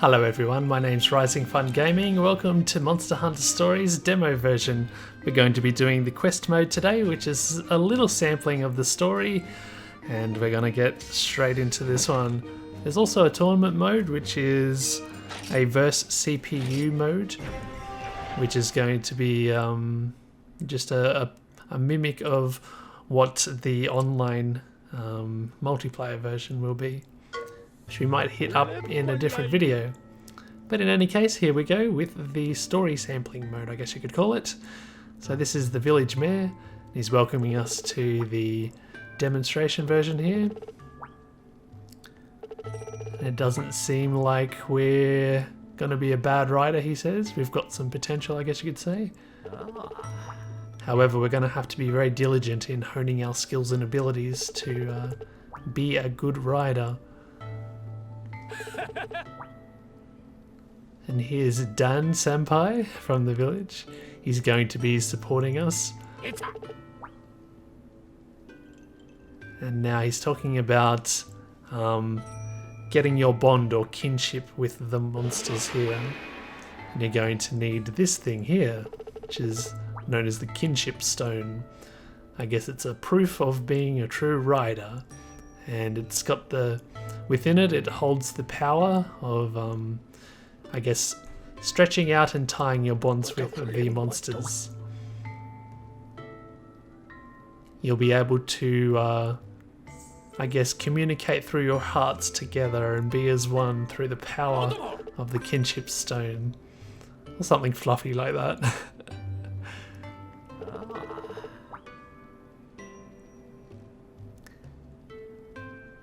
Hello everyone, my name's RisingFunGaming. Welcome to Monster Hunter Stories demo version. We're going to be doing the quest mode today, which is a little sampling of the story, and we're going to get straight into this one. There's also a tournament mode, which is a verse CPU mode, which is going to be just a mimic of what the online multiplayer version will be, which we might hit up in a different video. But in any case, here we go with the story sampling mode, I guess you could call it. So this is the village mayor. He's welcoming us to the demonstration version here. It doesn't seem like we're going to be a bad rider, he says. We've got some potential, I guess you could say. However, we're going to have to be very diligent in honing our skills and abilities to be a good rider. And here's Dan Senpai from the village. He's going to be supporting us. And now he's talking about getting your bond or kinship with the monsters here. And you're going to need this thing here, which is known as the kinship stone. I guess it's a proof of being a true rider. And it's got the... within it, it holds the power of, I guess, stretching out and tying your bonds with the monsters. You'll be able to, I guess, communicate through your hearts together and be as one through the power of the kinship stone. Or something fluffy like that.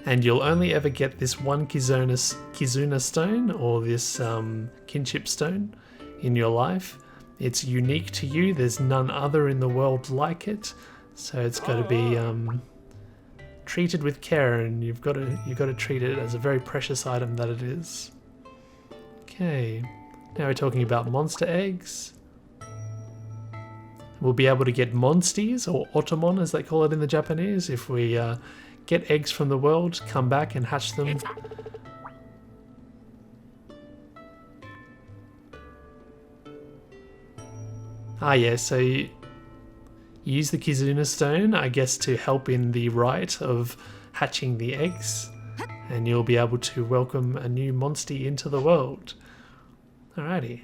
And you'll only ever get this one Kizuna stone, or this kinship stone, in your life. It's unique to you. There's none other in the world like it, so it's got to be treated with care, and you've got to treat it as a very precious item that it is. Okay, now we're talking about monster eggs. We'll be able to get monsties, or otomon as they call it in the Japanese, if we get eggs from the world, come back and hatch them. Ah yeah, so you use the Kizuna stone, I guess, to help in the rite of hatching the eggs, and you'll be able to welcome a new monstie into the world. Alrighty.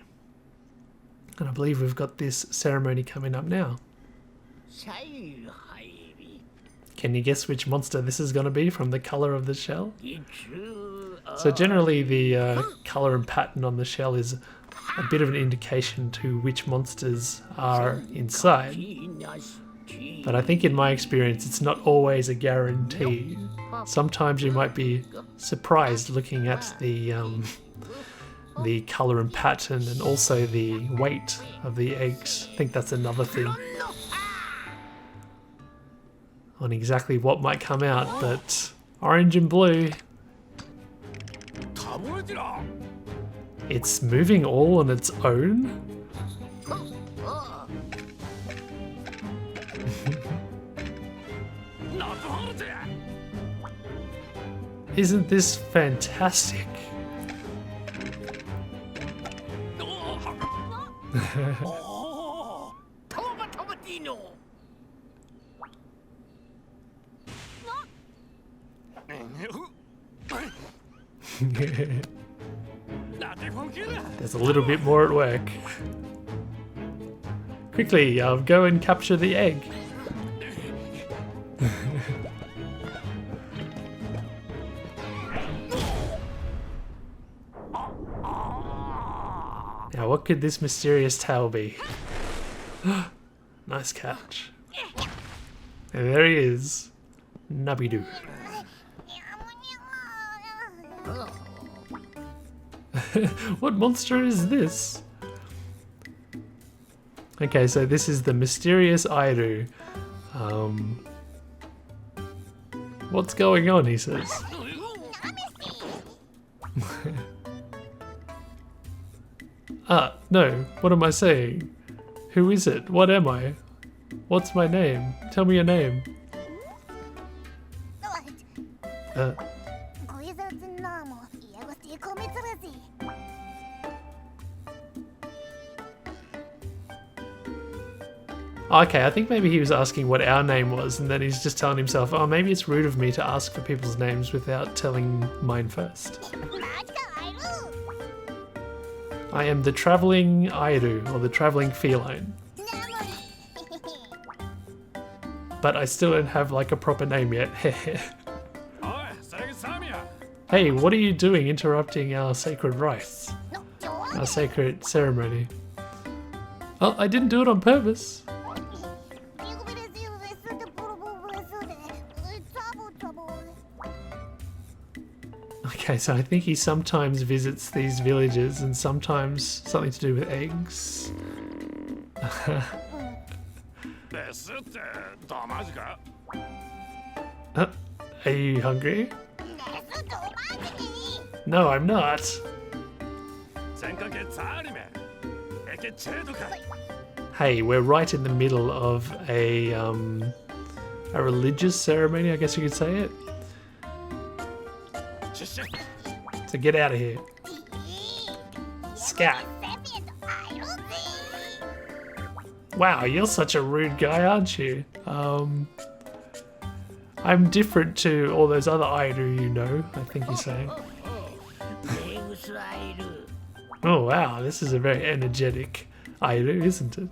And I believe we've got this ceremony coming up now. Can you guess which monster this is going to be from the colour of the shell? So generally the colour and pattern on the shell is a bit of an indication to which monsters are inside. But I think in my experience it's not always a guarantee. Sometimes you might be surprised looking at the colour and pattern, and also the weight of the eggs. I think that's another thing on exactly what might come out, but orange and blue. It's moving all on its own? Isn't this fantastic? There's a little bit more at work. Quickly, go and capture the egg. Now, what could this mysterious tale be? Nice catch. And there he is, Nabidu. What monster is this? Okay, so this is the mysterious Airu. What's going on, he says. No, what am I saying? Who is it? What am I? What's my name? Tell me your name. Okay, I think maybe he was asking what our name was, and then he's just telling himself, oh, maybe it's rude of me to ask for people's names without telling mine first. I am the travelling Airu, or the travelling feline. But I still don't have like a proper name yet. Hey, what are you doing interrupting our sacred rites? Our sacred ceremony. Oh, I didn't do it on purpose. Okay, so I think he sometimes visits these villages and sometimes something to do with eggs. Are you hungry? No, I'm not. Hey, we're right in the middle of a religious ceremony, I guess you could say it. So get out of here. Scat. Wow, you're such a rude guy, aren't you? I'm different to all those other Airu you know, I think you're saying. Oh wow, this is a very energetic Airu, isn't it?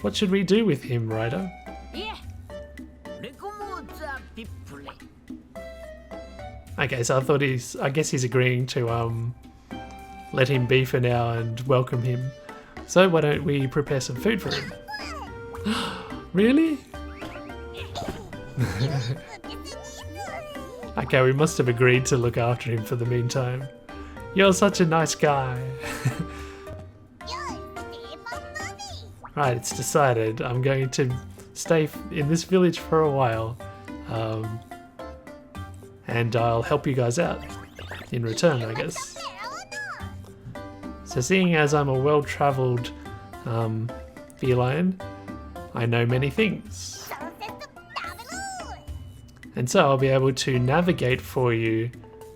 What should we do with him, Ryder? Okay, so I guess he's agreeing to let him be for now and welcome him. So why don't we prepare some food for him? Really? Okay, we must have agreed to look after him for the meantime. You're such a nice guy. Right, it's decided. I'm going to stay in this village for a while. And I'll help you guys out in return, I guess. So seeing as I'm a well-travelled feline, I know many things. And so I'll be able to navigate for you.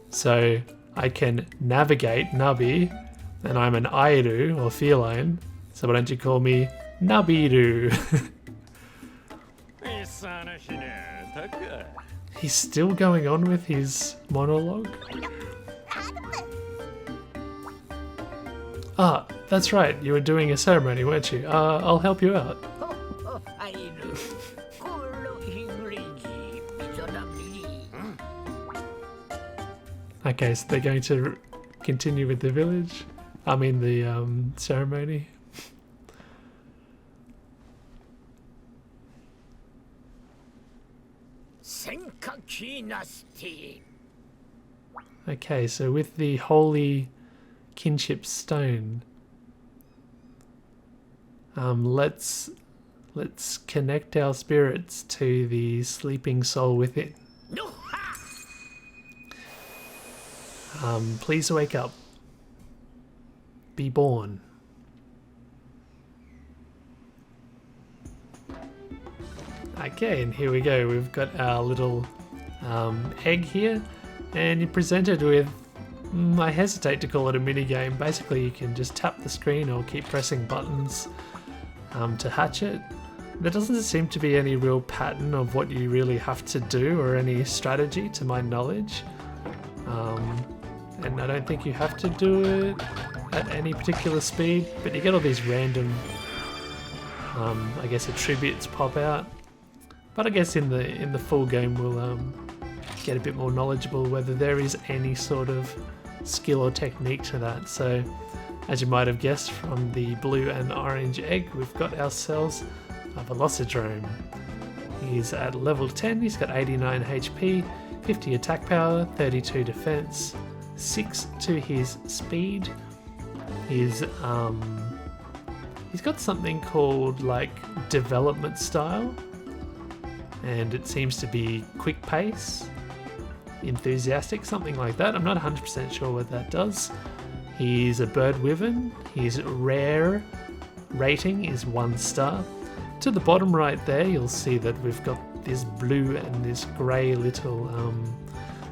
So I can navigate Nabi, and I'm an Airu, or feline. So why don't you call me Nabiru? He's still going on with his monologue? Ah, that's right, you were doing a ceremony, weren't you? I'll help you out. Okay, so they're going to continue with the village? I mean the ceremony. Okay, so with the holy kinship stone, let's connect our spirits to the sleeping soul within. Please wake up. Be born. Okay, and here we go. We've got our little egg here, and you're presented with, I hesitate to call it a mini game. Basically, you can just tap the screen or keep pressing buttons to hatch it. There doesn't seem to be any real pattern of what you really have to do or any strategy, to my knowledge. And I don't think you have to do it at any particular speed, but you get all these random, I guess, attributes pop out. But I guess in the full game we'll get a bit more knowledgeable whether there is any sort of skill or technique to that. So, as you might have guessed from the blue and orange egg, we've got ourselves a Velocidrome. He's at level 10, he's got 89 HP, 50 attack power, 32 defense, 6 to his speed. He's got something called like development style, and it seems to be quick pace, enthusiastic, something like that. I'm not 100% sure what that does. He's a bird wyvern. His rare rating is 1 star. To the bottom right there, you'll see that we've got this blue and this grey little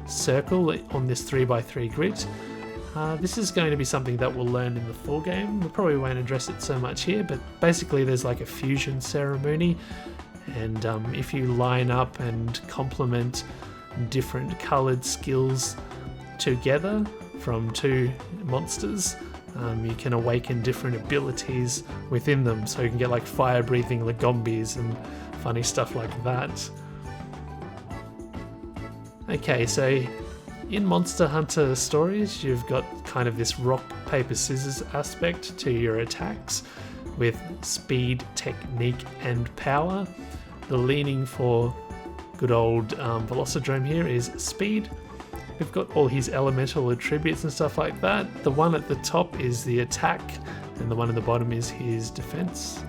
circle on this 3x3 grid. This is going to be something that we'll learn in the full game. We probably won't address it so much here, but basically there's like a fusion ceremony, and if you line up and complement different coloured skills together from two monsters, you can awaken different abilities within them, so you can get like fire-breathing Legombis and funny stuff like that. Okay, so in Monster Hunter stories, you've got kind of this rock, paper, scissors aspect to your attacks with speed, technique, and power. The leaning for good old Velocidrome here is speed. We've got all his elemental attributes and stuff like that. The one at the top is the attack, and the one at the bottom is his defense.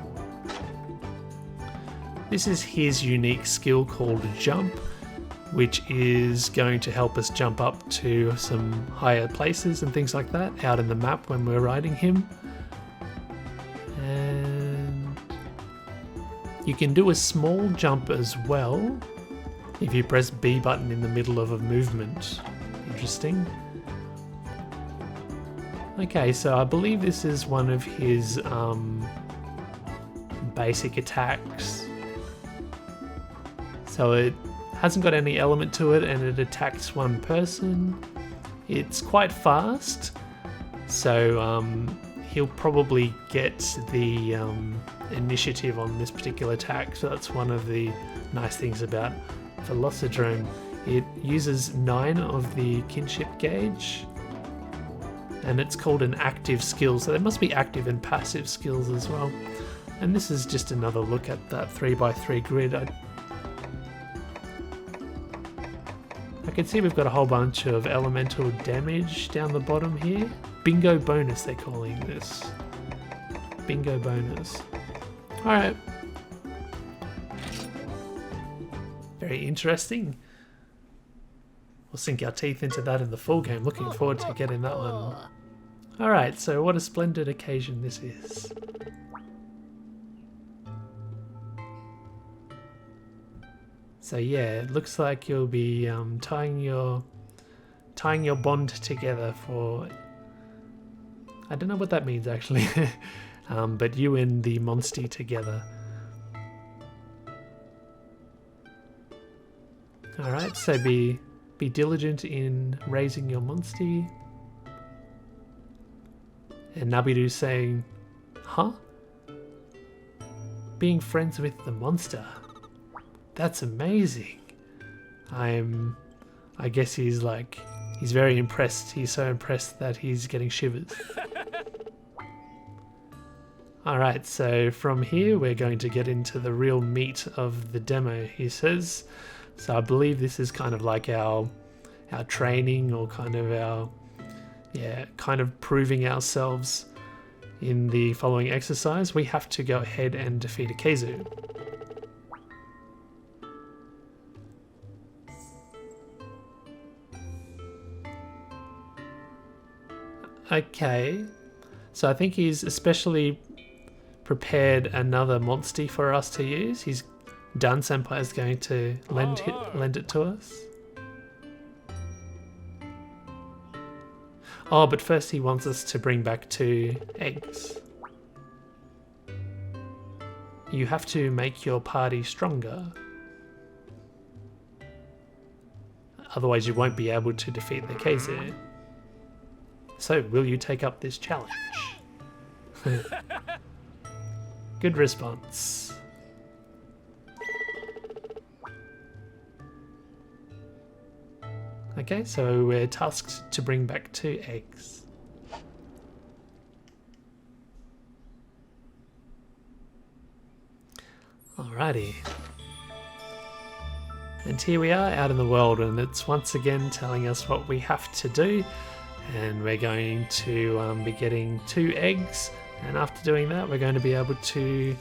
This is his unique skill called Jump, which is going to help us jump up to some higher places and things like that out in the map when we're riding him. And you can do a small jump as well if you press B button in the middle of a movement. Interesting. Okay, so I believe this is one of his basic attacks. So it hasn't got any element to it, and it attacks one person. It's quite fast, so he'll probably get the initiative on this particular attack, so that's one of the nice things about Velocidrome. It uses 9 of the kinship gauge, and it's called an active skill, so there must be active and passive skills as well. And this is just another look at that 3x3 grid. I can see we've got a whole bunch of elemental damage down the bottom here. Bingo bonus, they're calling this. Bingo bonus. Alright. Very interesting. We'll sink our teeth into that in the full game. Looking forward to getting that one. Alright, so what a splendid occasion this is. So yeah, it looks like you'll be tying your bond together for... I don't know what that means actually, but you and the Monstie together. Alright, so be diligent in raising your Monstie. And Nabidu's saying, huh? Being friends with the monster. That's amazing. I guess he's very impressed. He's so impressed that he's getting shivers. Alright, so from here we're going to get into the real meat of the demo, he says. So I believe this is kind of like our training, or kind of our, kind of proving ourselves in the following exercise. We have to go ahead and defeat a Khezu. Okay, so I think he's especially prepared another Monstie for us to use. He's done. Senpai is going to lend it to us. Oh, but first he wants us to bring back 2 eggs. You have to make your party stronger. Otherwise you won't be able to defeat the Khezu. So, will you take up this challenge? Good response. Okay, so we're tasked to bring back 2 eggs. Alrighty. And here we are out in the world, and it's once again telling us what we have to do. And we're going to be getting 2 eggs, and after doing that we're going to be able to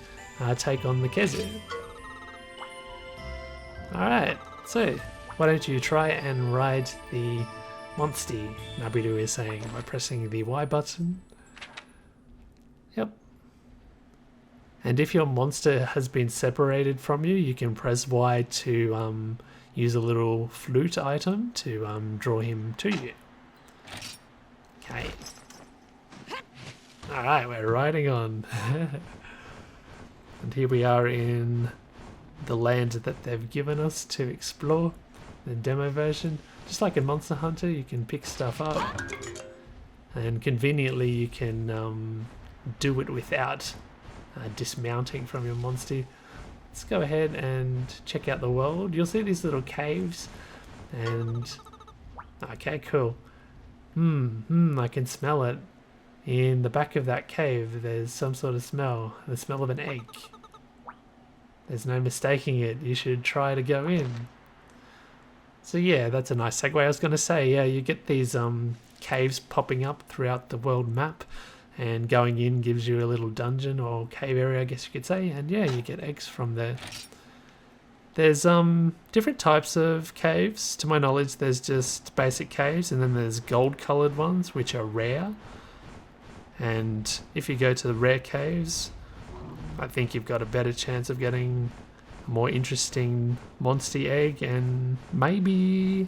take on the Khezu. Alright, so why don't you try and ride the Monstie, Nabidu is saying, by pressing the Y button. Yep. And if your monster has been separated from you, you can press Y to use a little flute item to draw him to you. Okay. Alright, we're riding on. And here we are in the land that they've given us to explore, the demo version. Just like in Monster Hunter, you can pick stuff up, and conveniently you can do it without dismounting from your monster. Let's go ahead and check out the world. You'll see these little caves, and okay, cool. I can smell it. In the back of that cave, there's some sort of smell, the smell of an egg. There's no mistaking it. You should try to go in. So yeah, that's a nice segue. I was going to say, yeah, you get these caves popping up throughout the world map, and going in gives you a little dungeon or cave area, I guess you could say, and yeah, you get eggs from there. There's different types of caves. To my knowledge, there's just basic caves, and then there's gold coloured ones, which are rare. And if you go to the rare caves, I think you've got a better chance of getting a more interesting monster egg, and maybe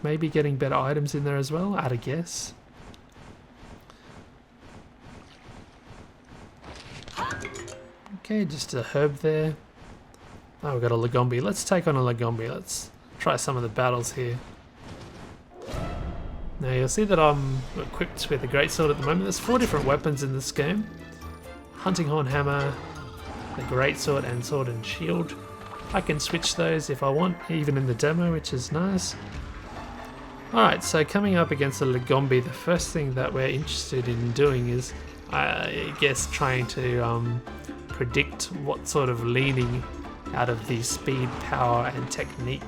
getting better items in there as well, I'd guess. Okay, just a herb there. Oh, we've got a Lagombi. Let's take on a Lagombi. Let's try some of the battles here. Now you'll see that I'm equipped with a greatsword at the moment. There's 4 different weapons in this game. Hunting horn hammer, the greatsword, and sword and shield. I can switch those if I want, even in the demo, which is nice. Alright, so coming up against the Lagombi, the first thing that we're interested in doing is, I guess, trying to predict what sort of leaning out of the speed, power, and technique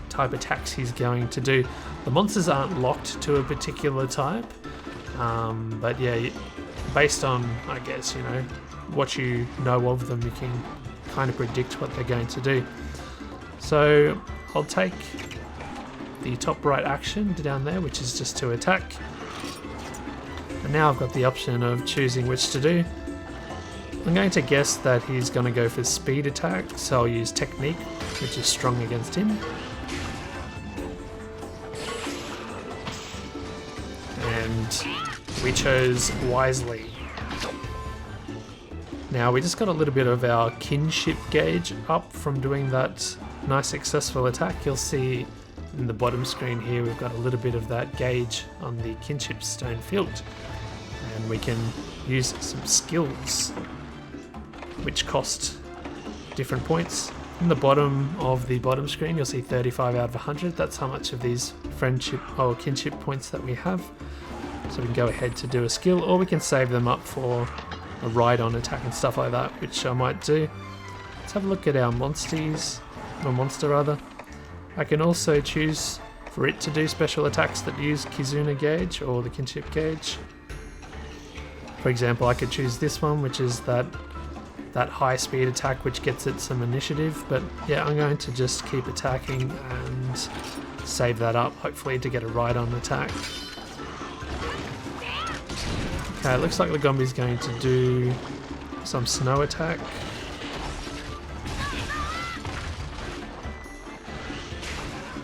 type attacks he's going to do. The monsters aren't locked to a particular type, but yeah, based on, I guess, you know, what you know of them, you can kind of predict what they're going to do. So I'll take the top right action down there, which is just to attack, and now I've got the option of choosing which to do. I'm going to guess that he's going to go for speed attack, so I'll use technique, which is strong against him. And we chose wisely. Now we just got a little bit of our kinship gauge up from doing that nice successful attack. You'll see in the bottom screen here we've got a little bit of that gauge on the kinship stone field, and we can use some skills which cost different points. In the bottom of the bottom screen you'll see 35 out of 100. That's how much of these friendship or kinship points that we have. So we can go ahead to do a skill, or we can save them up for a ride-on attack and stuff like that, which I might do. Let's have a look at our monsters, or monster rather. I can also choose for it to do special attacks that use Kizuna gauge or the kinship gauge. For example, I could choose this one, which is that high speed attack, which gets it some initiative. But yeah, I'm going to just keep attacking and save that up, hopefully to get a ride-on attack. Okay, it looks like Lagombi's going to do some snow attack.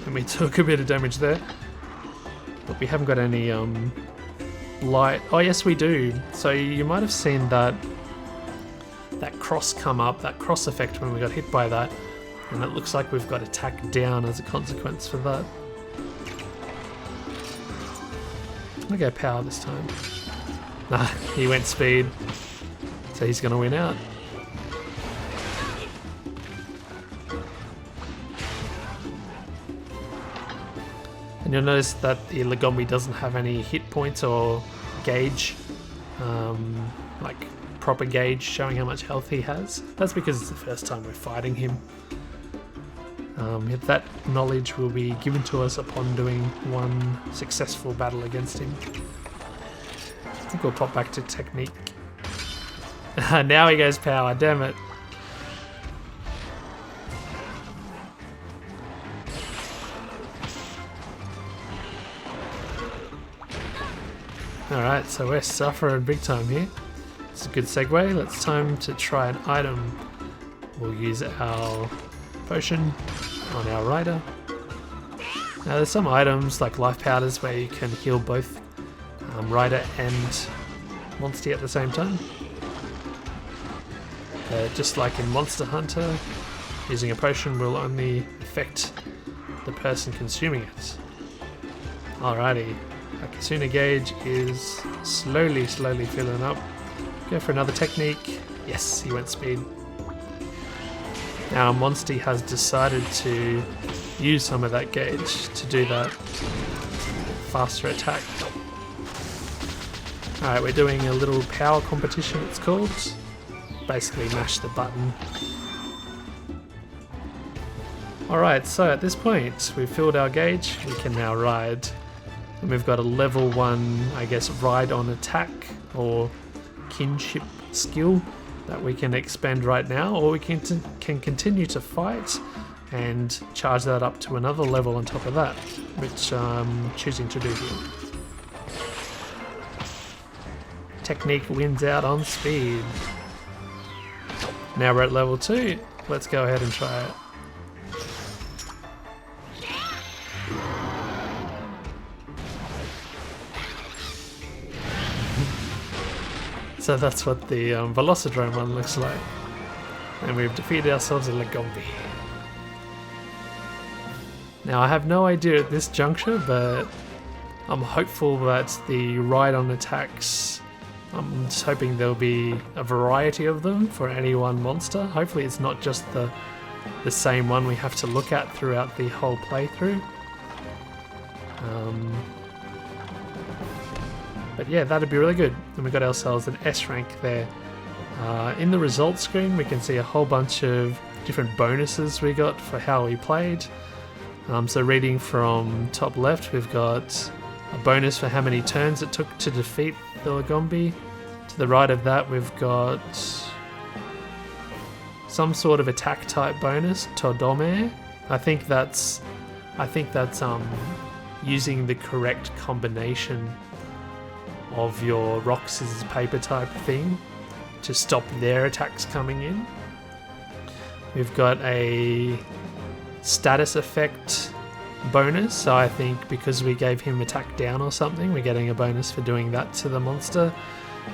And we took a bit of damage there, but we haven't got any light. Oh yes, we do. So you might have seen that cross come up, that cross effect when we got hit by that, and it looks like we've got attack down as a consequence for that. I'll go power this time. Nah, he went speed, so he's going to win out. And you'll notice that the Lagombi doesn't have any hit points or gauge, like proper gauge showing how much health he has. That's because it's the first time we're fighting him. That knowledge will be given to us upon doing one successful battle against him. I think we'll pop back to technique. Now he goes power, damn it. Alright, so we're suffering big time here. It's a good segue. It's time to try an item. We'll use our potion on our rider. Now there's some items like life powders where you can heal both rider and Monsty at the same time. Just like in Monster Hunter, using a potion will only affect the person consuming it. Alrighty, our Kitsune gauge is slowly filling up. Go for another technique. Yes, he went speed. Now Monsty has decided to use some of that gauge to do that faster attack. Alright, we're doing a little power competition, it's called. Basically mash the button. Alright, so at this point we've filled our gauge, we can now ride. And we've got a level 1, I guess, ride on attack or kinship skill that we can expend right now, or we can continue to fight and charge that up to another level on top of that, which I'm choosing to do here. Technique wins out on speed. Now we're at level 2, let's go ahead and try it. So that's what the Velocidrome one looks like. And we've defeated ourselves a Lagombi. Now I have no idea at this juncture, but I'm hopeful that the ride-on attacks, I'm just hoping there'll be a variety of them for any one monster. Hopefully it's not just the same one we have to look at throughout the whole playthrough. But yeah, that'd be really good. And we got ourselves an S rank there. In the results screen, we can see a whole bunch of different bonuses we got for how we played. So reading from top left, we've got a bonus for how many turns it took to defeat the Lagombi. To the right of that, we've got some sort of attack type bonus, Todome. I think that's using the correct combination of your rock, scissors, paper type thing to stop their attacks coming in. We've got a status effect bonus, so I think because we gave him attack down or something, we're getting a bonus for doing that to the monster.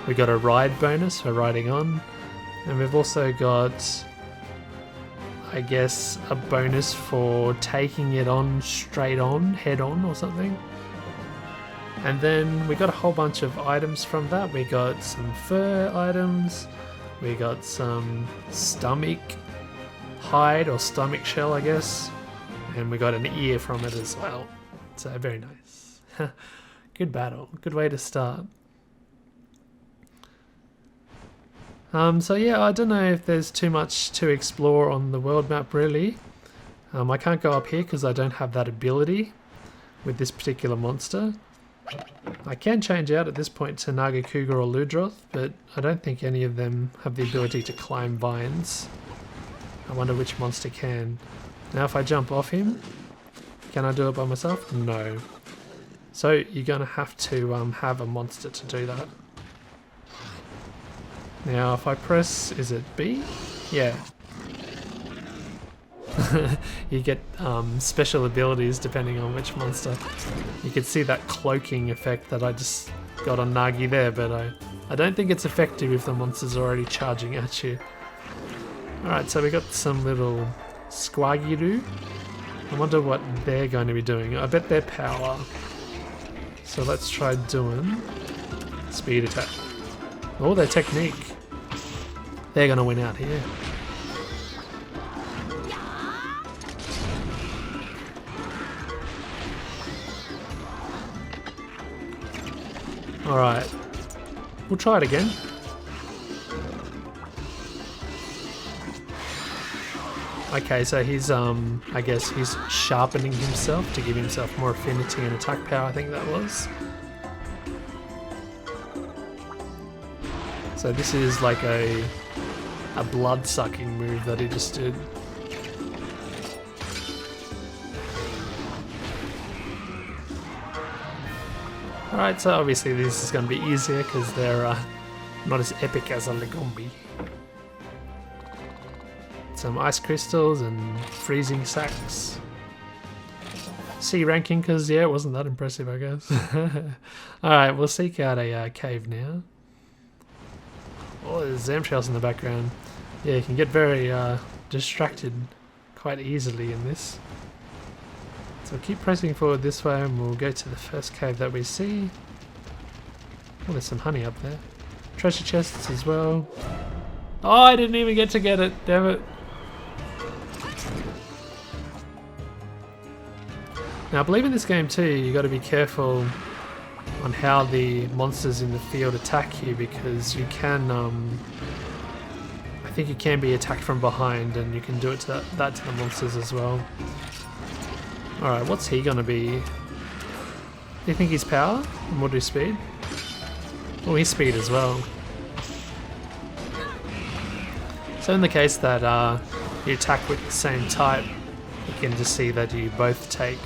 We got a ride bonus for riding on, and we've also got, I guess, a bonus for taking it on straight on, head on or something. And then we got a whole bunch of items from that. We got some fur items, we got some stomach hide or stomach shell, I guess, and we got an ear from it as well. So very nice. Good battle, good way to start. So yeah, I don't know if there's too much to explore on the world map really. I can't go up here because I don't have that ability with this particular monster. I can change out at this point to Nagakuga or Ludroth, but I don't think any of them have the ability to climb vines. I wonder which monster can. Now if I jump off him, can I do it by myself? No. So you're going to have to have a monster to do that. Now if I press, is it B? Yeah. You get special abilities depending on which monster. You can see that cloaking effect that I just got on Nagi there, but I don't think it's effective if the monster's already charging at you. Alright, so we got some little Squagiru. I wonder what they're going to be doing. I bet they're power. So let's try doing speed attack. Oh, their technique. They're going to win out here. Alright, we'll try it again. Okay, so he's, I guess he's sharpening himself to give himself more affinity and attack power, I think that was. So this is like a blood-sucking move that he just did. Alright, so obviously this is going to be easier because they're not as epic as a Lagombi. Some ice crystals and freezing sacks. C ranking because, yeah, it wasn't that impressive, I guess. Alright, we'll seek out a cave now. there's Zamtrios in the background. Yeah, you can get very distracted quite easily in this. So keep pressing forward this way and we'll go to the first cave that we see. Oh, there's some honey up there. Treasure chests as well. Oh, I didn't even get to get it, damn it. Now I believe in this game too, you got to be careful on how the monsters in the field attack you, because you can, I think you can be attacked from behind and you can do it to that to the monsters as well. Alright, what's he gonna be? Do you think he's power? And we'll do speed? Oh, he's speed as well. So in the case that you attack with the same type, you can just see that you both take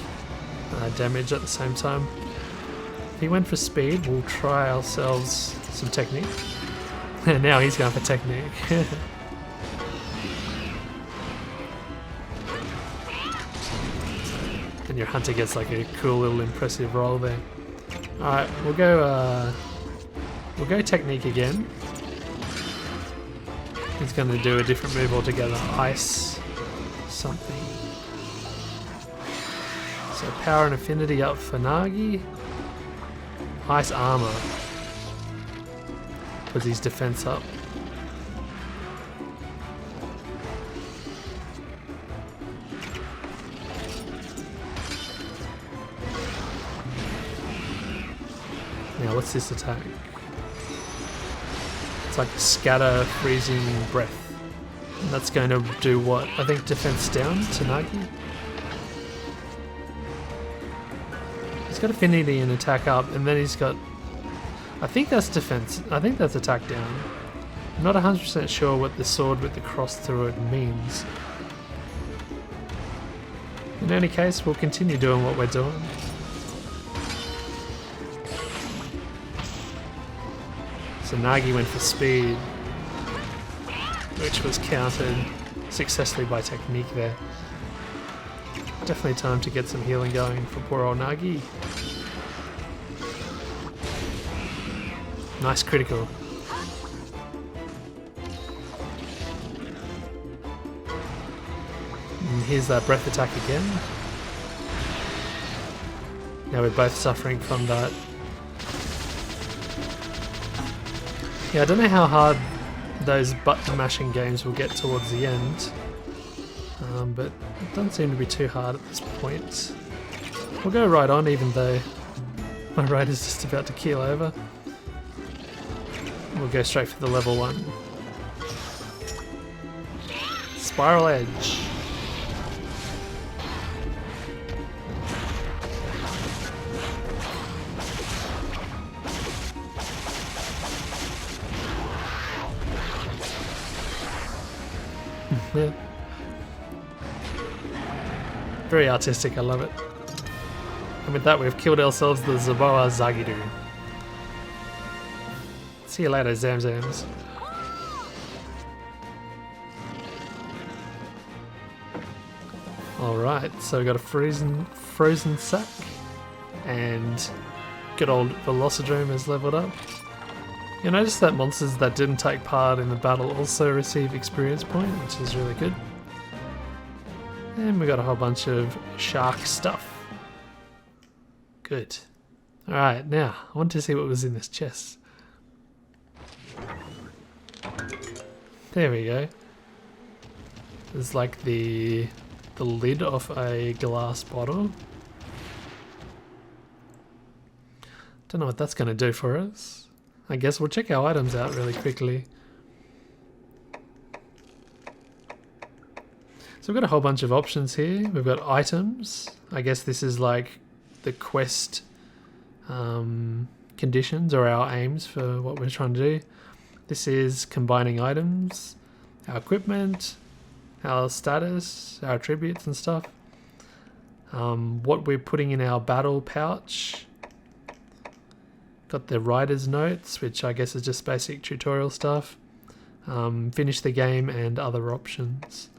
damage at the same time. If he went for speed, we'll try ourselves some technique. And now he's going for technique. And your hunter gets like a cool little impressive roll there. Alright, we'll go technique again. He's going to do a different move altogether. Ice something. So power and affinity up for Nagi. Ice armor. Puts his defense up. Now what's this attack? It's like scatter, freezing breath. And that's going to do what? I think defense down to Nagi. He's got affinity and attack up, and then he's got... I think that's defense. I think that's attack down. I'm not 100% sure what the sword with the cross through it means. In any case, we'll continue doing what we're doing. So Nagi went for speed, which was countered successfully by technique there. Definitely time to get some healing going for poor old Nagi. Nice critical. And here's that breath attack again. Now we're both suffering from that. Yeah, I don't know how hard those button mashing games will get towards the end. But it doesn't seem to be too hard at this point. We'll go right on, even though my raid is just about to keel over. We'll go straight for the level 1. Spiral Edge. Yeah. Very artistic, I love it. And with that, we've killed ourselves the Zaboa Zagidu. See you later, Zamzams. Alright, so we got a frozen sack, and good old Velocidrome has leveled up. You notice that monsters that didn't take part in the battle also receive experience point, which is really good. And we got a whole bunch of shark stuff. Good. Alright, now I want to see what was in this chest. There we go. There's like the lid of a glass bottle. Don't know what that's going to do for us. I guess we'll check our items out really quickly. So we've got a whole bunch of options here. We've got items. I guess this is like the quest conditions or our aims for what we're trying to do. This is combining items, our equipment, our status, our attributes and stuff. What we're putting in our battle pouch. Got the writer's notes, which I guess is just basic tutorial stuff. Finish the game and other options.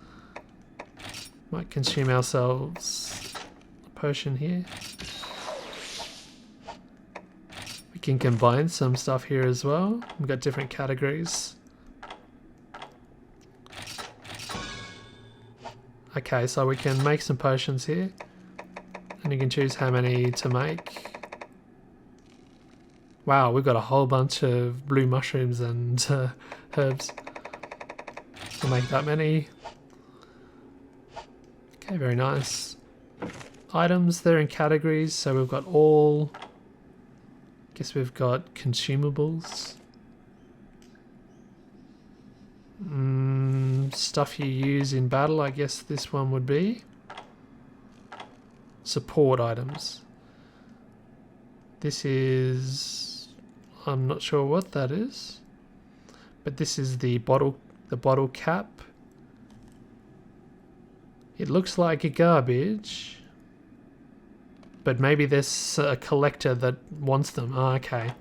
Might consume ourselves a potion here. We can combine some stuff here as well. We've got different categories. Okay, so we can make some potions here. And you can choose how many to make. Wow, we've got a whole bunch of blue mushrooms and herbs. We'll make that many. Okay, very nice. Items, they're in categories, so we've got all. Guess we've got consumables. Stuff you use in battle, I guess this one would be. Support items. This is... I'm not sure what that is. But this is the bottle cap. It looks like a garbage. But maybe there's a collector that wants them. Oh, okay.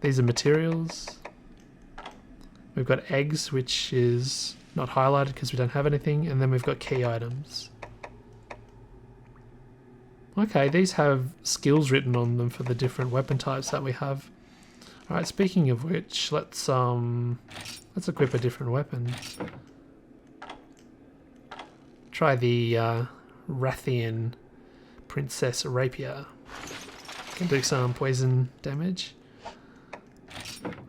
These are materials. We've got eggs, which is not highlighted because we don't have anything. And then we've got key items. Okay, these have skills written on them for the different weapon types that we have. Alright, speaking of which, let's equip a different weapon. Try the Rathian Princess Rapier. Can do some poison damage.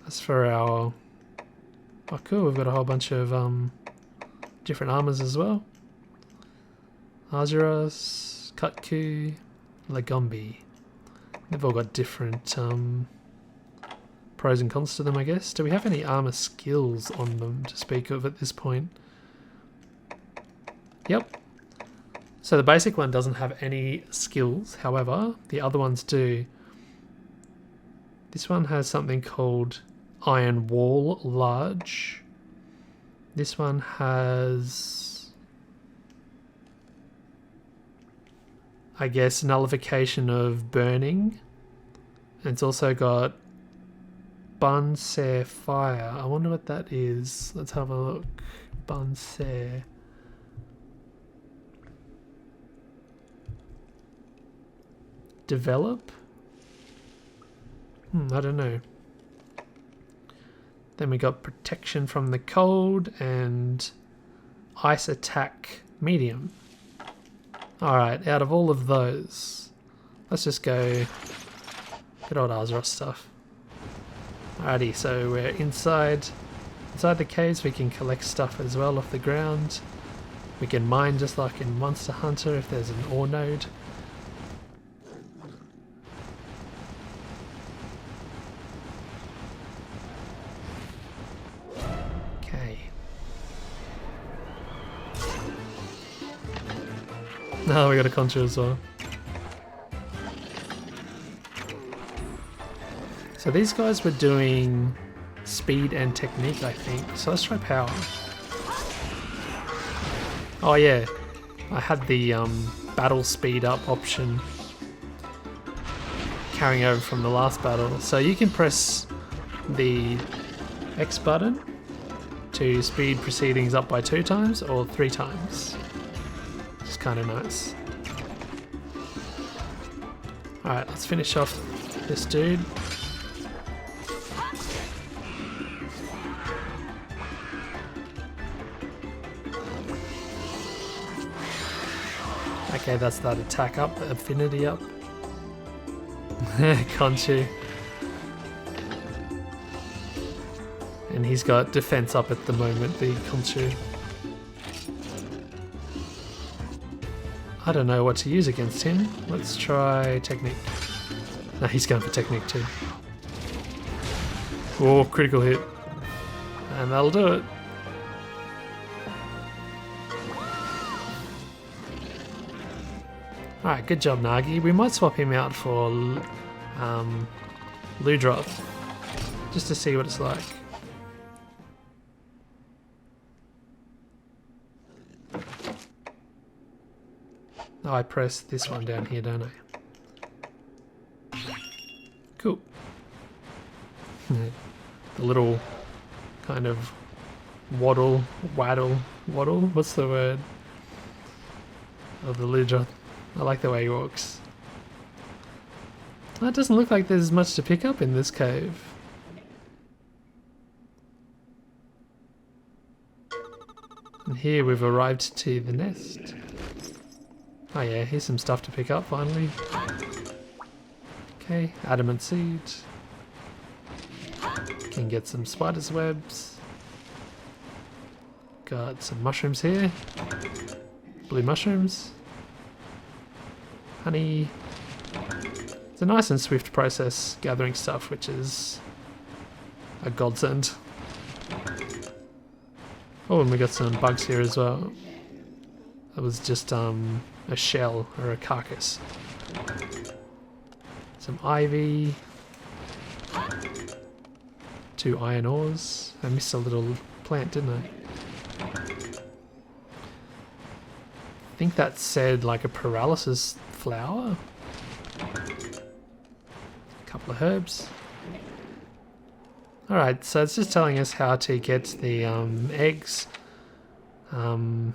As for our... Oh cool, we've got a whole bunch of different armors as well. Arzuros, Kutku, Lagombi. They've all got different pros and cons to them, I guess. Do we have any armor skills on them to speak of at this point? Yep. So the basic one doesn't have any skills, however, the other ones do. This one has something called Iron Wall Large. This one has, I guess, nullification of burning. And it's also got Bunser Fire. I wonder what that is. Let's have a look. Bunser. Develop? I don't know. Then we got protection from the cold and ice attack medium. Alright, out of all of those, let's just go good old Arzuros stuff. Alrighty, so we're inside the caves. We can collect stuff as well off the ground. We can mine just like in Monster Hunter if there's an ore node. Oh, we got a concha as well. So these guys were doing speed and technique, I think. So let's try power. Oh yeah, I had the battle speed up option carrying over from the last battle. So you can press the X button to speed proceedings up by 2 times or 3 times. It's kind of nice. Alright, let's finish off this dude. Okay, that's that attack up, the affinity up. Conchu. And he's got defense up at the moment, the Conchu. I don't know what to use against him. Let's try technique. No, he's going for technique too. Oh, critical hit. And that'll do it. Alright, good job, Nagi. We might swap him out for Ludroth, just to see what it's like. Oh, I press this one down here, don't I? Cool. The little kind of waddle, what's the word? Of the Ludroth. I like the way he walks. It doesn't look like there's much to pick up in this cave. And here we've arrived to the nest. Oh yeah, here's some stuff to pick up finally. Okay, adamant seed. Can get some spider's webs. Got some mushrooms here. Blue mushrooms. Honey. It's a nice and swift process gathering stuff, which is a godsend. Oh, and we got some bugs here as well. That was just a shell or a carcass. Some ivy. 2 iron ores. I missed a little plant, didn't I? I think that said like a paralysis flower. A couple of herbs. Alright, so it's just telling us how to get the eggs. So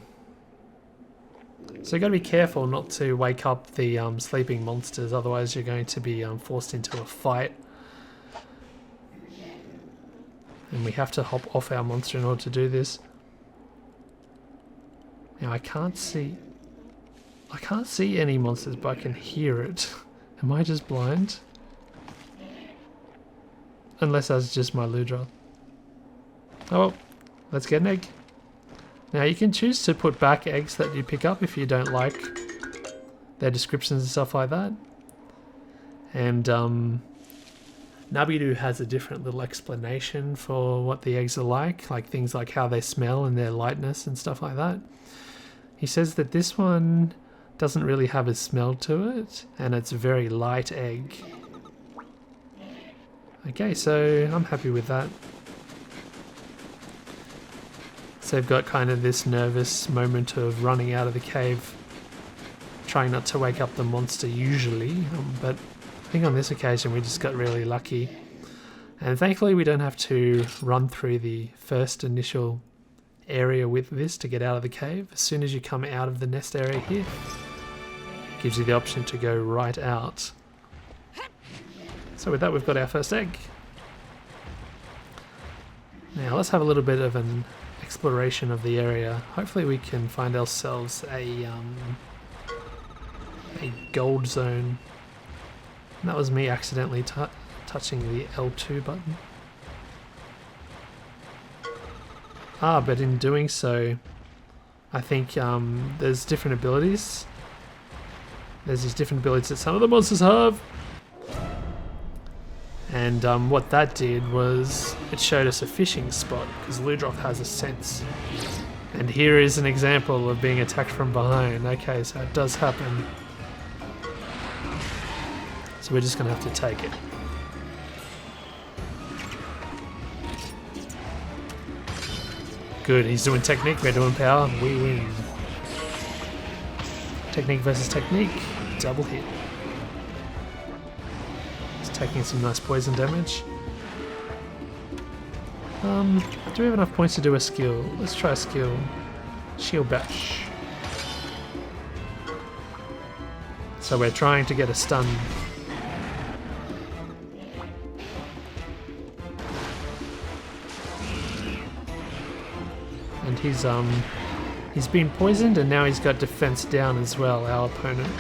you got to be careful not to wake up the sleeping monsters, otherwise you're going to be forced into a fight. And we have to hop off our monster in order to do this. Now I can't see any monsters, but I can hear it. Am I just blind? Unless that's just my Ludra. Oh well, let's get an egg. Now you can choose to put back eggs that you pick up if you don't like their descriptions and stuff like that. And Nabidu has a different little explanation for what the eggs are like things like how they smell and their lightness and stuff like that. He says that this one doesn't really have a smell to it, and it's a very light egg. Okay, so I'm happy with that. So they've got kind of this nervous moment of running out of the cave, trying not to wake up the monster usually, but I think on this occasion we just got really lucky. And thankfully we don't have to run through the first initial area with this to get out of the cave. As soon as you come out of the nest area here, it gives you the option to go right out. So with that we've got our first egg. Now let's have a little bit of an exploration of the area. Hopefully we can find ourselves a gold zone. And that was me accidentally touching the L2 button. But in doing so, I think there's different abilities. There's these different abilities that some of the monsters have. And what that did was it showed us a fishing spot, because Ludroth has a sense. And here is an example of being attacked from behind. Okay, so it does happen. So we're just going to have to take it. Good, he's doing technique, we're doing power, we win. Technique versus technique, double hit. He's taking some nice poison damage. Do we have enough points to do a skill? Let's try a skill. Shield bash. So we're trying to get a stun. And he's been poisoned, and now he's got defense down as well, our opponent.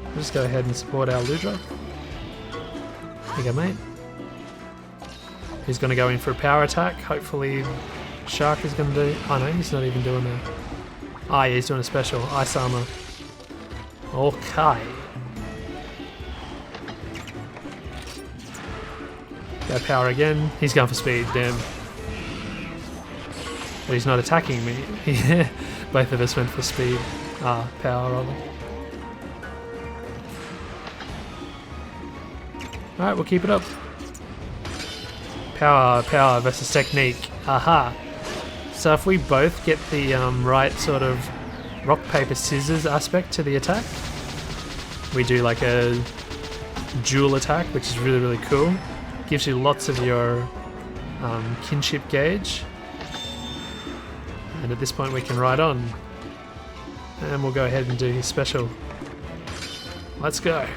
We'll just go ahead and support our Ludra. There you go, mate. He's going to go in for a power attack. Hopefully Shark is going to do... Oh no, he's not even doing a... Ah, yeah, he's doing a special. Ice armor. Okay. Go power again. He's going for speed, damn. But he's not attacking me. Both of us went for speed. Ah, power rather. Alright, we'll keep it up. Power versus technique. Aha. So if we both get the right sort of rock, paper, scissors aspect to the attack, we do like a dual attack, which is really, really cool. Gives you lots of your kinship gauge. And at this point we can ride on. And we'll go ahead and do his special. Let's go.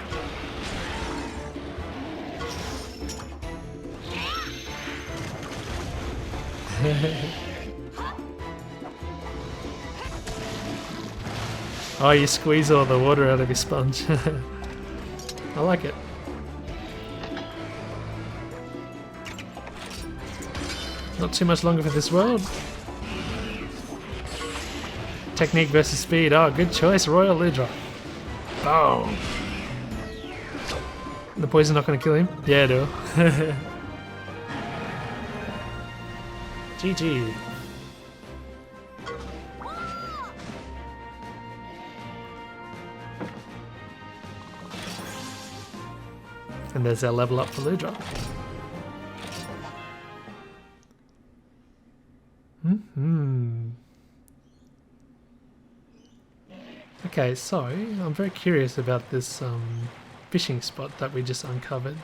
Oh, you squeeze all the water out of your sponge. I like it. Not too much longer for this world. Technique versus speed. Oh, good choice, Royal Ludra. Boom. The poison not going to kill him? Yeah, it will. GG. And there's our level up for Ludra. Okay, so I'm very curious about this fishing spot that we just uncovered.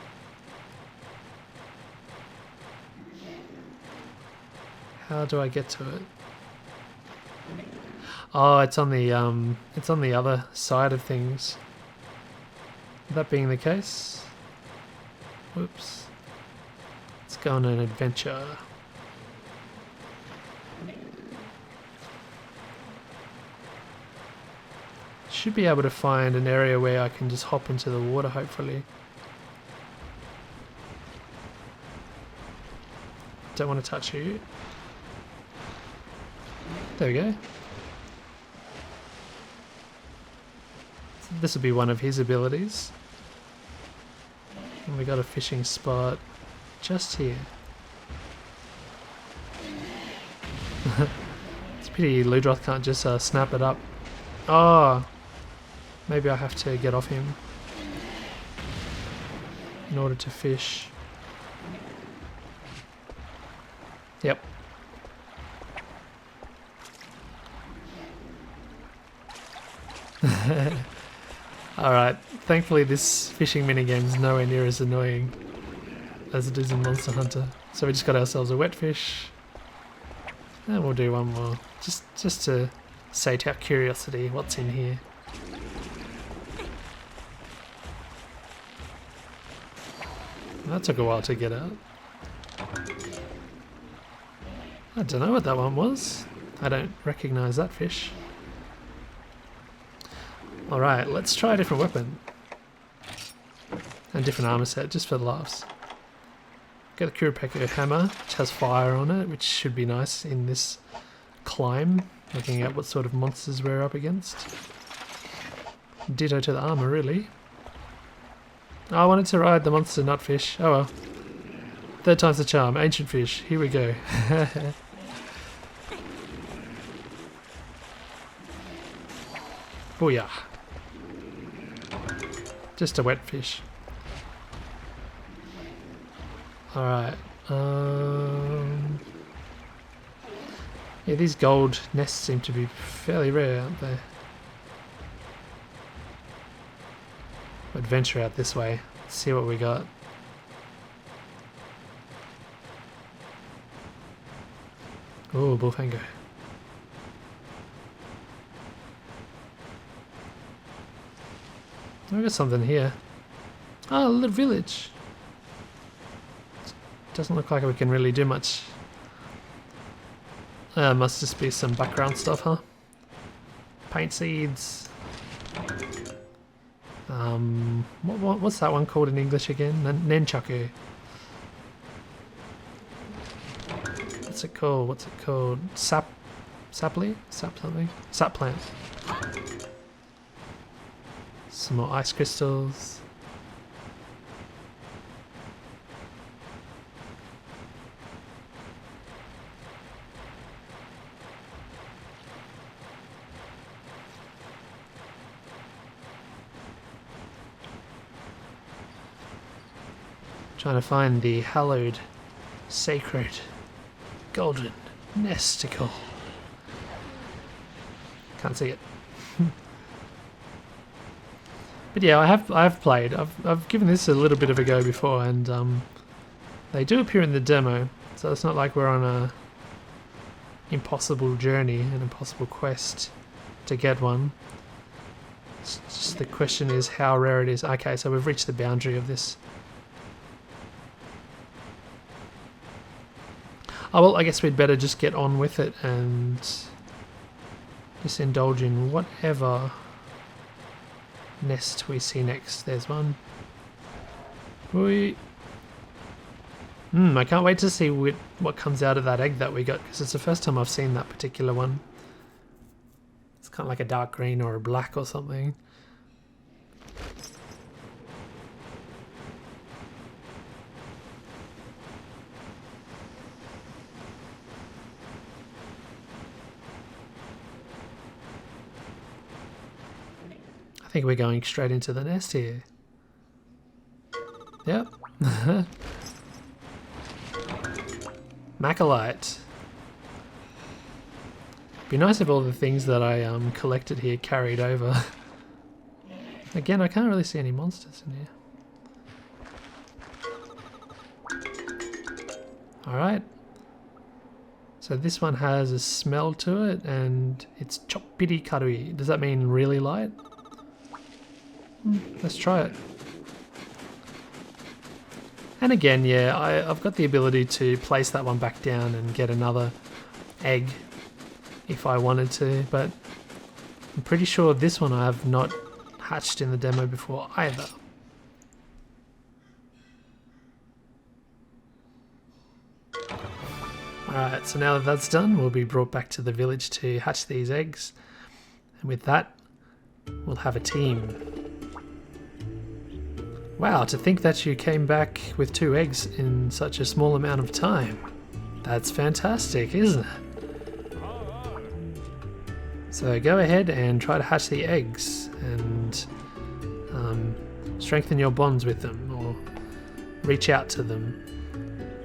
How do I get to it? Oh, it's on the other side of things. That being the case, whoops. Let's go on an adventure. Should be able to find an area where I can just hop into the water, hopefully. Don't want to touch you. There we go. This will be one of his abilities. And we got a fishing spot just here. It's a pity Ludroth can't just snap it up. Oh! Maybe I have to get off him in order to fish. Yep. Alright, thankfully this fishing minigame is nowhere near as annoying as it is in Monster Hunter. So we just got ourselves a wet fish. And we'll do one more. Just to sate our curiosity, what's in here. That took a while to get out. I don't know what that one was. I don't recognise that fish. Alright, let's try a different weapon. And different armor set, just for the laughs. Got the Kurapeko hammer, which has fire on it, which should be nice in this climb. Looking at what sort of monsters we're up against. Ditto to the armor, really. Oh, I wanted to ride the monster nutfish. Oh well. Third time's the charm. Ancient fish. Here we go. Booyah. Just a wet fish. Alright. Yeah, these gold nests seem to be fairly rare, aren't they? Adventure out this way. Let's see what we got. Oh, Bullfango. We got something here. Oh, a little village. Doesn't look like we can really do much. Must just be some background stuff, huh? Paint seeds. What's that one called in English again? Nunchaku. What's it called? What's it called? Sapling? Sap something? Sap plant. Some more ice crystals. Trying to find the hallowed, sacred, golden nesticle. Can't see it. But yeah, I have played. I've given this a little bit of a go before, and they do appear in the demo, so it's not like we're on a impossible journey, an impossible quest to get one. It's just the question is how rare it is. Okay, so we've reached the boundary of this. Oh well, I guess we'd better just get on with it and just indulge in whatever nest we see next. There's one. I can't wait to see what comes out of that egg that we got, because it's the first time I've seen that particular one. It's kind of like a dark green or a black or something. I think we're going straight into the nest here. Yep. Macalite. Be nice if all the things that I collected here carried over. Again, I can't really see any monsters in here. Alright. So this one has a smell to it and it's choppity karui. Does that mean really light? Let's try it. And again, yeah, I've got the ability to place that one back down and get another egg if I wanted to, but I'm pretty sure this one I have not hatched in the demo before either. Alright, so now that that's done, we'll be brought back to the village to hatch these eggs. And with that, we'll have a team. Wow, to think that you came back with 2 eggs in such a small amount of time. That's fantastic, isn't it? So go ahead and try to hatch the eggs and strengthen your bonds with them, or reach out to them.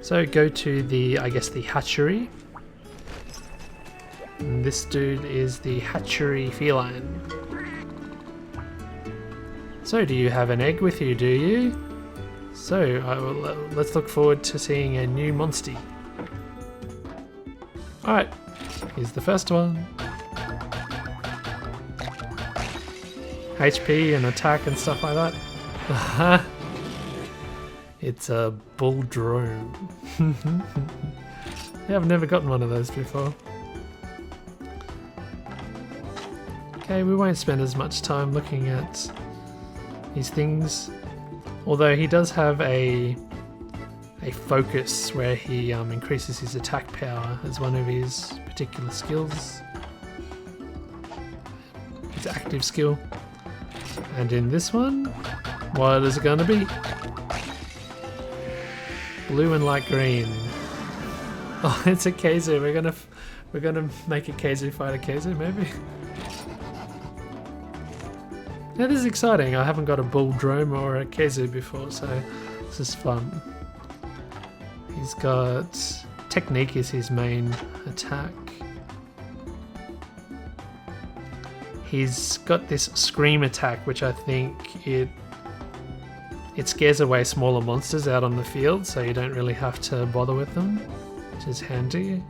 So go to the, I guess, the hatchery. And this dude is the hatchery feline. So, do you have an egg with you, do you? So, let's look forward to seeing a new monster. Alright, here's the first one. HP and attack and stuff like that. It's a bull drone. Yeah, I've never gotten one of those before. Okay, we won't spend as much time looking at these things, although he does have a focus where he increases his attack power as one of his particular skills, his active skill. And in this one, what is it going to be? Blue and light green. Oh, it's a Khezu. We're gonna make a Khezu fight a Khezu, maybe. Yeah, this is exciting. I haven't got a bull drone or a Khezu before, so this is fun. He's got technique is his main attack. He's got this scream attack, which I think it scares away smaller monsters out on the field, so you don't really have to bother with them, which is handy.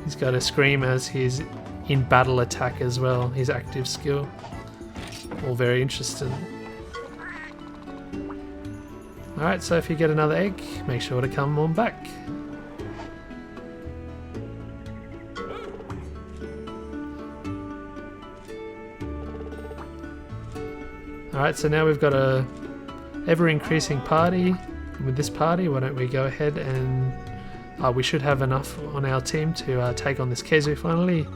He's got a scream as his in battle attack as well, his active skill. All very interesting. Alright, so if you get another egg, make sure to come on back. Alright, so now we've got a ever-increasing party. With this party, why don't we go ahead and we should have enough on our team to take on this Khezu finally.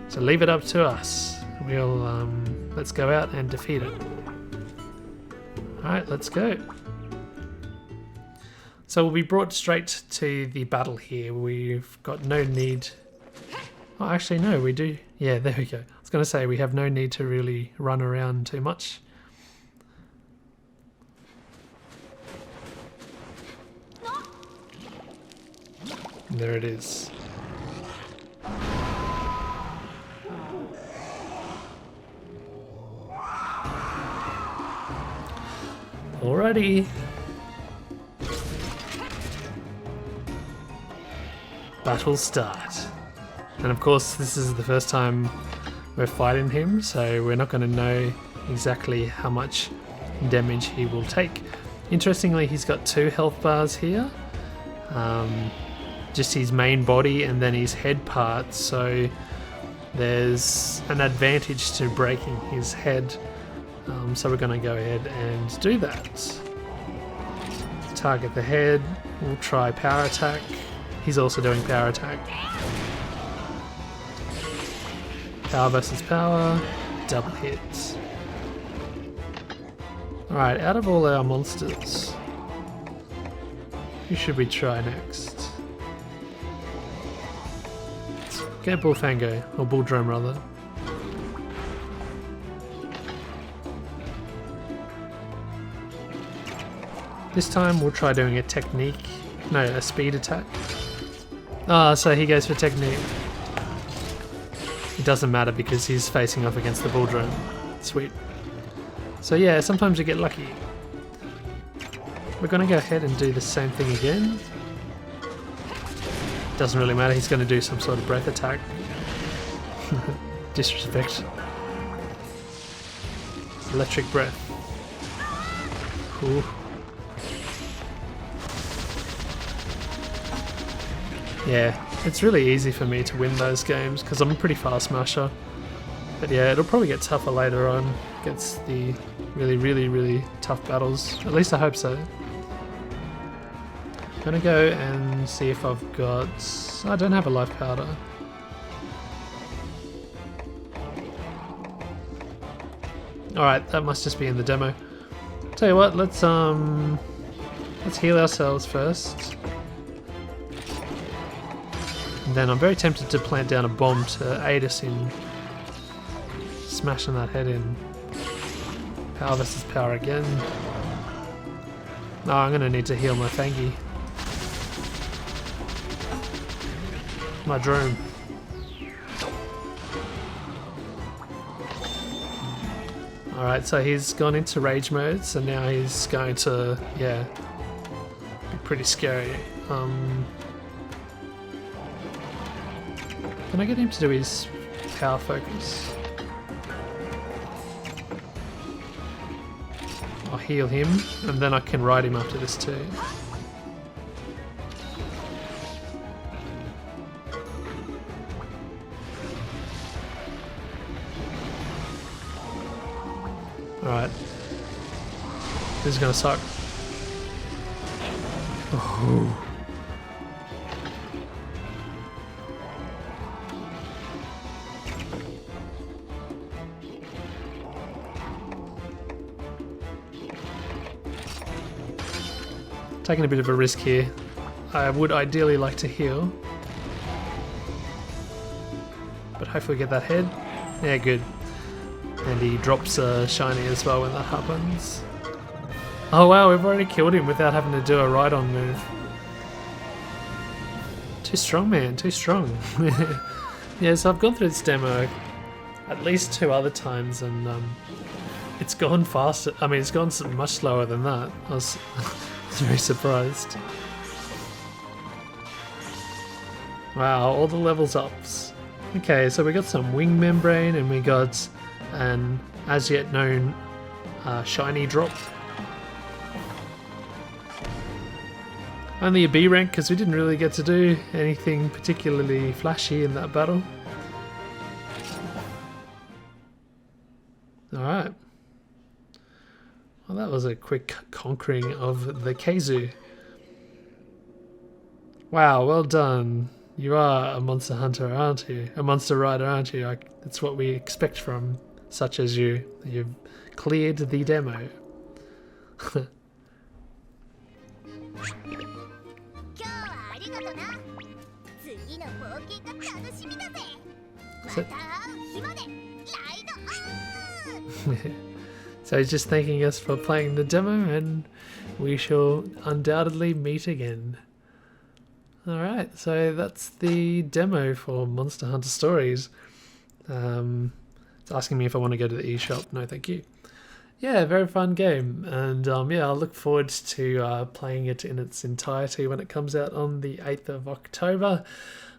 So leave it up to us. We'll let's go out and defeat it. Alright, let's go. So we'll be brought straight to the battle here. We've got no need... Oh, actually no, we do. Yeah, there we go. I was going to say we have no need to really run around too much. And there it is. Alrighty. Battle start. And of course this is the first time we're fighting him, so we're not going to know exactly how much damage he will take. Interestingly, he's got 2 health bars here. just his main body and then his head part, so there's an advantage to breaking his head. So we're going to go ahead and do that. Target the head, we'll try power attack. He's also doing power attack. Power versus power, double hits. Alright, out of all our monsters, who should we try next? Let's get Bullfango, or Bulldrome rather. This time we'll try doing a technique, no, a speed attack. Ah, so he goes for technique. It doesn't matter because he's facing off against the Bulldrome. Sweet. So yeah, sometimes you get lucky. We're going to go ahead and do the same thing again. Doesn't really matter, he's going to do some sort of breath attack. Disrespect. Electric breath. Cool. Yeah, it's really easy for me to win those games because I'm a pretty fast smasher. But yeah, it'll probably get tougher later on against the really tough battles. At least I hope so. I'm gonna go and see if I've got... I don't have a life powder. Alright, that must just be in the demo. Tell you what, let's heal ourselves first. And then I'm very tempted to plant down a bomb to aid us in smashing that head in. Power versus power again. Oh, I'm going to need to heal my Fangy. My drone. Alright, so he's gone into rage mode, so now he's going to, yeah, be pretty scary. Can I get him to do his power focus? I'll heal him, and then I can ride him after this too. Alright. This is gonna suck. Oh. Taking a bit of a risk here. I would ideally like to heal, but hopefully get that head. Yeah, good. And he drops a shiny as well when that happens. Oh wow, we've already killed him without having to do a ride-on move. Too strong, man, too strong. Yeah, so I've gone through this demo at least 2 other times, and it's gone faster. I mean, it's gone much slower than that. I was very surprised. Wow, all the levels ups. Okay, so we got some wing membrane and we got an as yet known shiny drop. Only a B rank because we didn't really get to do anything particularly flashy in that battle. Alright. Well, that was a quick conquering of the Khezu. Wow, well done. You are a monster hunter, aren't you? A monster rider, aren't you? That's what we expect from such as you. You've cleared the demo. So he's just thanking us for playing the demo, and we shall undoubtedly meet again. Alright, so that's the demo for Monster Hunter Stories. It's asking me if I want to go to the eShop. No, thank you. Yeah, very fun game, and yeah, I'll look forward to playing it in its entirety when it comes out on the 8th of October.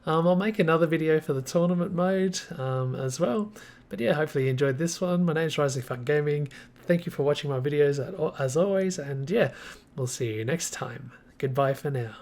I'll make another video for the tournament mode as well. But yeah, hopefully you enjoyed this one. My name's RisingFunGaming. Thank you for watching my videos as always, and yeah, we'll see you next time. Goodbye for now.